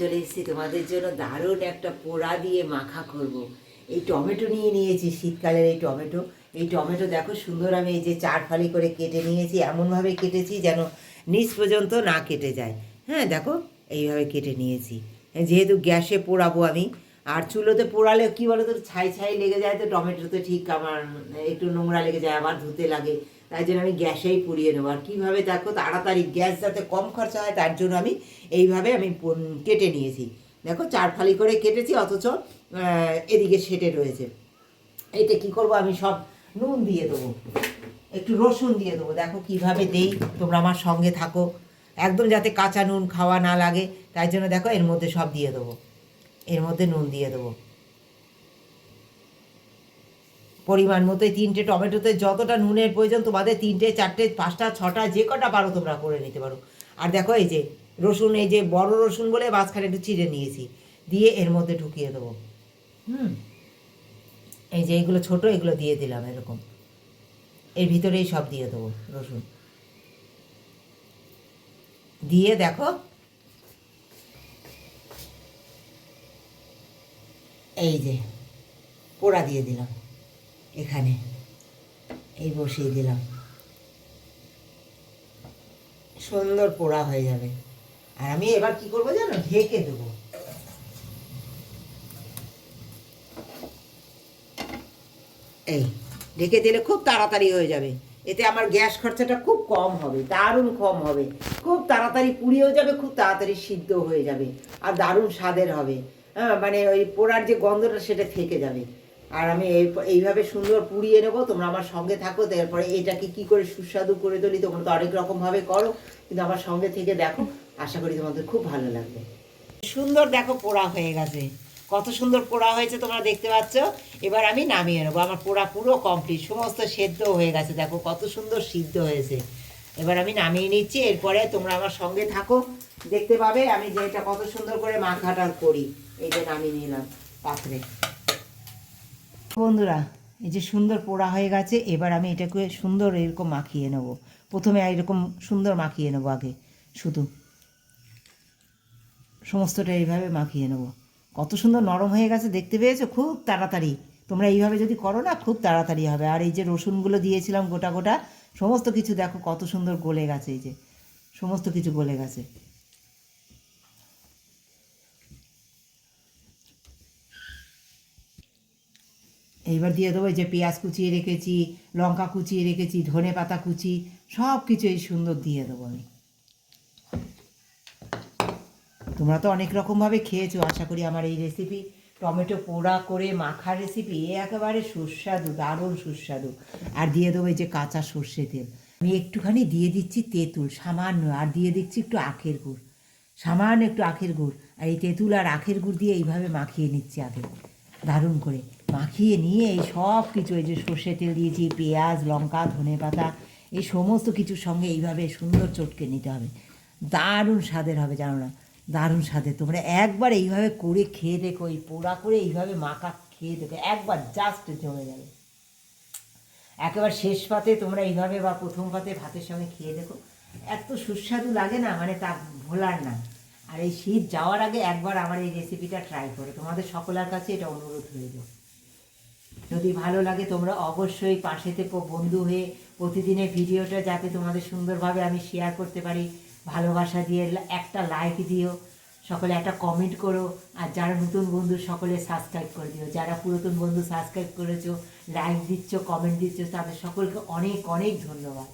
চলে এসেছি তোমাদের জন্য দারুণ একটা পোড়া দিয়ে মাখা করব। এই টমেটো নিয়ে নিয়েছি, শীতকালের এই টমেটো দেখো সুন্দর, আমি এই যে 4 ফালি করে কেটে নিয়েছি, এমনভাবে কেটেছি যেন নিচ পর্যন্ত না কেটে যায়। হ্যাঁ দেখো, এইভাবে কেটে নিয়েছি, যেহেতু গ্যাসে পোড়াবো আমি। আর চুলোতে পোড়ালে কী বলো তো, ছাই ছাই লেগে যায়, তো টমেটোতে ঠিক আমার একটু নোংরা লেগে যায়, আবার ধুতে লাগে। তাই জন্য আমি গ্যাসেই পুড়িয়ে নেবো। আর কীভাবে দেখো তাড়াতাড়ি গ্যাস যাতে কম খরচা হয়, তার জন্য আমি এইভাবে কেটে নিয়েছি। দেখো 4 ফালি করে কেটেছি, অথচ এদিকে সেটে রয়েছে। এইটা কি করব, আমি সব নুন দিয়ে দেবো, একটু রসুন দিয়ে দেবো। দেখো কিভাবে দেই, তোমরা আমার সঙ্গে থাকো, একদম যাতে কাঁচা নুন খাওয়া না লাগে। তাই জন্য দেখো এর মধ্যে সব দিয়ে দেবো, এর মধ্যে নুন দিয়ে দেবো পরিমাণ মতো। 3টে টমেটোতে যতটা নুনের প্রয়োজন তোমাদের, 3টে 4টে 5টা 6টা যে কটা পারো তোমরা করে নিতে পারো। আর দেখো এই যে রসুন, এই যে বড় রসুন বলে মাঝখানে একটু চিড়ে নিয়েছি, দিয়ে এর মধ্যে ঢুকিয়ে দেবো। এই যে এগুলো ছোট, এগুলো দিয়ে দিলাম এরকম, এর ভিতরেই সব দিয়ে দেবো রসুন দিয়ে। দেখো এই যে পোড়া দিয়ে দিলাম এখানে, এই বসিয়ে দিলাম, সুন্দর পোড়া হয়ে যাবে। আর আমি এবার কি করবো জানো, ঢেকে দেবো। এই ঢেকে দিলে খুব তাড়াতাড়ি হয়ে যাবে, এতে আমার গ্যাস খরচাটা খুব কম হবে, দারুণ কম হবে, খুব তাড়াতাড়ি পুড়িয়েও যাবে, খুব তাড়াতাড়ি সিদ্ধ হয়ে যাবে, আর দারুণ স্বাদের হবে। হ্যাঁ, মানে ওই পোড়ার যে গন্ধটা সেটা থেকে যাবে। আর আমি এইভাবে সুন্দর পুড়িয়ে নেবো, তোমরা আমার সঙ্গে থাকো। তারপরে এটাকে কি করে সুস্বাদু করে তুলি, তোমরা তো অনেক রকমভাবে করো, কিন্তু আমার সঙ্গে থেকে দেখো, আশা করি তোমাদের খুব ভালো লাগবে। সুন্দর দেখো পোড়া হয়ে গেছে, কত সুন্দর পোড়া হয়েছে তোমরা দেখতে পাচ্ছ। এবার আমি নামিয়ে নেবো, আমার পোড়া পুরো কমপ্লিট, সমস্ত সেদ্ধ হয়ে গেছে, দেখো কত সুন্দর সিদ্ধ হয়েছে। এবার আমি নামিয়ে নিচ্ছি, এরপরে তোমরা আমার সঙ্গে থাকো, দেখতে পাবে আমি যে এটা কত সুন্দর করে মাখাটা করি। এই যে নামিয়ে নিলাম পাত্রে। বন্ধুরা, এই যে সুন্দর পোড়া হয়ে গেছে, এবার আমি এটাকে সুন্দর এরকম মাখিয়ে নেব। প্রথমে এরকম সুন্দর মাখিয়ে নেবো, আগে শুধু সমস্তটা এইভাবে মাখিয়ে নেবো। কত সুন্দর নরম হয়ে গেছে, দেখতে পেয়েছো? খুব তাড়াতাড়ি তোমরা এইভাবে যদি করো না, খুব তাড়াতাড়ি হবে। আর এই যে রসুনগুলো দিয়েছিলাম গোটা গোটা, সমস্ত কিছু দেখো কত সুন্দর গলে গেছে, এই যে সমস্ত কিছু গলে গেছে। এইবার দিয়ে দেবো এই যে পেঁয়াজ কুচিয়ে রেখেছি, লঙ্কা কুচিয়ে রেখেছি, ধনে পাতা কুচি, সব কিছু এই সুন্দর দিয়ে দেবো আমি। তোমরা তো অনেক রকমভাবে খেয়েছো, আশা করি আমার এই রেসিপি, টমেটো পোড়া করে মাখার রেসিপি, একেবারে সুস্বাদু, দারুণ সুস্বাদু। আর দিয়ে দেবো এই যে কাঁচা সর্ষে তেল, আমি একটুখানি দিয়ে দিচ্ছি তেঁতুল সামান্য, আর দিয়ে দিচ্ছি একটু আখের গুড়, সামান্য একটু আখের গুড়। আর এই তেঁতুল আর আখের গুড় দিয়ে এইভাবে মাখিয়ে নিচ্ছি আগে, দারুণ করে মাখিয়ে নিয়ে এই সব কিছু, এই যে সর্ষে তেল দিয়েছি, পেঁয়াজ লঙ্কা ধনে পাতা, এই সমস্ত কিছুর সঙ্গে এইভাবে সুন্দর চটকে নিতে হবে, দারুণ স্বাদের হবে, জানো না, দারুণ স্বাদের। তোমরা একবার এইভাবে করে খেয়ে দেখো, এই পোড়া করে এইভাবে মাখা খেয়ে দেখো, একবার জাস্ট জমে যাবে। একেবারে শেষ পাতে তোমরা এইভাবে, বা প্রথম পাতে ভাতের সঙ্গে খেয়ে দেখো, এত সুস্বাদু লাগে না, মানে তা ভোলার না। আর এই শীত যাওয়ার আগে একবার আমার এই রেসিপিটা ট্রাই করো, তোমাদের সকলের কাছে এটা অনুরোধ হয়ে যাও। যদি ভালো লাগে তোমরা অবশ্যই পাশে থেকো বন্ধু হয়ে, প্রতিদিনের ভিডিওটা যাতে তোমাদের সুন্দরভাবে আমি শেয়ার করতে পারি, ভালোবাসা দিয়ে একটা লাইক দিও, সকলে একটা কমেন্ট করো। আর যারা নতুন বন্ধু সকলে সাবস্ক্রাইব করে দিও, যারা পুরাতন বন্ধু সাবস্ক্রাইব করেছো, লাইক দিচ্ছ, কমেন্ট দিচ্ছ, তাদের সকলকে অনেক অনেক ধন্যবাদ।